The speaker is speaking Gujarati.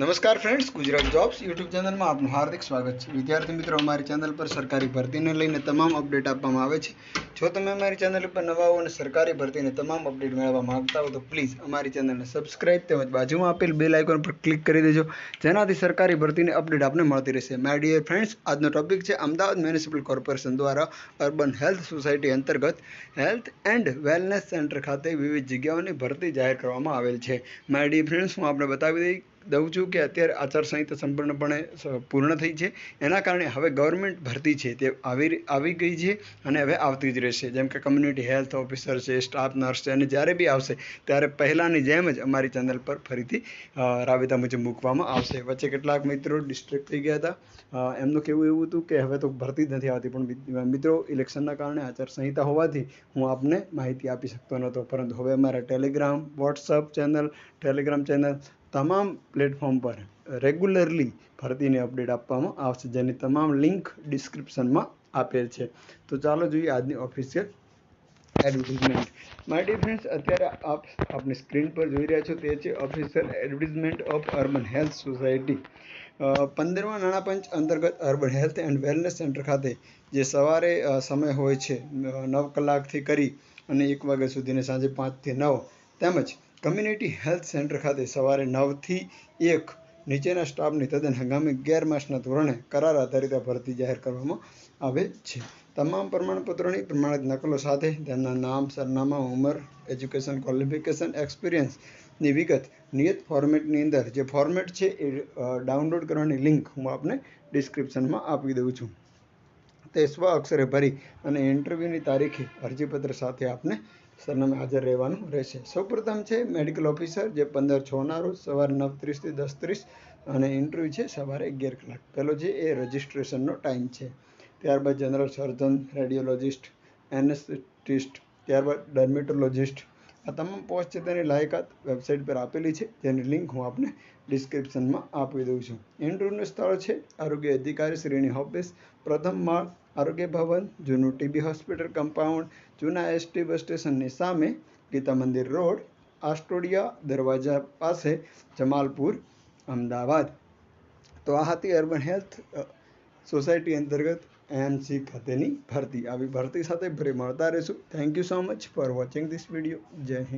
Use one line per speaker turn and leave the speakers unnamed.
નમસ્કાર ફ્રેન્ડ્સ, ગુજરાત જોબ્સ યુટ્યુબ ચેનલમાં આપનું હાર્દિક સ્વાગત છે। વિદ્યાર્થી મિત્રો, અમારી ચેનલ પર સરકારી ભરતીને લઈને તમામ અપડેટ આપવામાં આવે છે। જો તમે અમારી ચેનલ પર નવા હો અને સરકારી ભરતીને તમામ અપડેટ મેળવવા માંગતા હો તો પ્લીઝ અમારી ચેનલને સબસ્ક્રાઇબ તેમજ બાજુમાં આપેલ બેલ આઇકોન પર ક્લિક કરી દેજો, જેનાથી સરકારી ભરતીની અપડેટ આપને મળતી રહેશે। માય ડિયર ફ્રેન્ડ્સ, આજનો ટોપિક છે અમદાવાદ મ્યુનિસિપલ કોર્પોરેશન દ્વારા અર્બન હેલ્થ સોસાયટી અંતર્ગત હેલ્થ એન્ડ વેલનેસ સેન્ટર ખાતે વિવિધ જગ્યાઓની ભરતી જાહેર કરવામાં આવેલ છે। માય ડિયર ફ્રેન્ડ્સ, હું આપણે બતાવી દઉં છું કે અત્યારે આચારસંહિતા સંપૂર્ણપણે પૂર્ણ થઈ છે। એના કારણે હવે ગવર્મેન્ટ ભરતી છે તે આવી ગઈ છે અને હવે આવતી જ રહેશે, જેમ કે કમ્યુનિટી હેલ્થ ઓફિસર છે, સ્ટાફ નર્સ છે, અને જ્યારે બી આવશે ત્યારે પહેલાંની જેમ જ અમારી ચેનલ પર ફરીથી રાબેતા મુજબ મૂકવામાં આવશે। વચ્ચે કેટલાક મિત્રો ડિસ્ટ્રેક્ટ થઈ ગયા હતા, એમનું કહેવું એવું હતું કે હવે તો ભરતી જ નથી આવતી, પણ મિત્રો ઇલેક્શનના કારણે આચારસંહિતા હોવાથી હું આપને માહિતી આપી શકતો નહોતો, પરંતુ હવે અમારા Telegram, WhatsApp channel, Telegram channel તમામ પ્લેટફોર્મ પર રેગ્યુલરલી ભરતીની અપડેટ આપવામાં આવશે, જેની તમામ લિંક ડિસ્ક્રિપ્શનમાં આપેલ છે। તો ચાલો જોઈએ આજની official advertisement. My dear friends, અત્યારે આપની સ્ક્રીન પર જોઈ રહ્યા છો તે છે official advertisement of urban health society. 15મા નાણાં પંચ અંતર્ગત urban health and wellness centre ખાતે જે સવારે સમય હોય છે 9 કલાકથી કરી અને 1 વાગ્યા સુધી, અને સાંજે 5 થી 9, તેમજ કમ્યુનિટી હેલ્થ સેન્ટર ખાતે સવારે 9 થી 1 નીચેના સ્ટાફની તદ્દન હંગામી ગેરમાસના ધોરણે કરાર આધારિત ભરતી જાહેર કરવામાં આવે છે। તમામ પ્રમાણપત્રોની પ્રમાણિત નકલો સાથે તેમના નામ, સરનામા, ઉંમર, એજ્યુકેશન ક્વોલિફિકેશન, એક્સપિરિયન્સની વિગત નિયત ફોર્મેટની અંદર, જે ફોર્મેટ છે એ ડાઉનલોડ કરવાની લિંક હું આપને ડિસ્ક્રિપ્શનમાં આપી દઉં છું। તે સ્વ અક્ષરે ભરી અને ઇન્ટરવ્યૂની તારીખે અરજીપત્ર સાથે આપને સરનામે હાજર રહેવાનું રહેશે। સૌપ્રથમ છે મેડિકલ ઓફિસર, જે 15/6ના રોજ સવારે 9:30 થી 10:30, અને ઇન્ટરવ્યૂ છે સવારે 11 કલાક। પહેલો છે એ રજિસ્ટ્રેશનનો ટાઈમ છે। ત્યારબાદ જનરલ સર્જન, રેડિયોલોજિસ્ટ, એનેસ્થેટિસ્ટ, ત્યારબાદ ડર્મેટોલોજિસ્ટ, આ તમામ પોસ્ટ છે તેની લાયકાત વેબસાઇટ પર આપેલી છે, જેની લિંક હું આપને ડિસ્ક્રિપ્શનમાં આપી દઉં છું। ઇન્ટરવ્યૂનું સ્થળ છે આરોગ્ય અધિકારી શ્રીની ઓફિસ, પ્રથમ માળ, આરોગ્ય ભવન, જૂનું ટીબી હોસ્પિટલ કમ્પાઉન્ડ, જૂના એસટી બસ સ્ટેશનની સામે, ગીતા મંદિર રોડ, આસ્ટોડિયા દરવાજા પાસે, જમાલપુર, અમદાવાદ। તો આ હતી અર્બન હેલ્થ સોસાયટી અંતર્ગત એએમસી ખાતેની ભરતી। આવી ભરતી સાથે ફરી મળતા રહીશું। Thank you so much for watching this video. જય હિન્દ।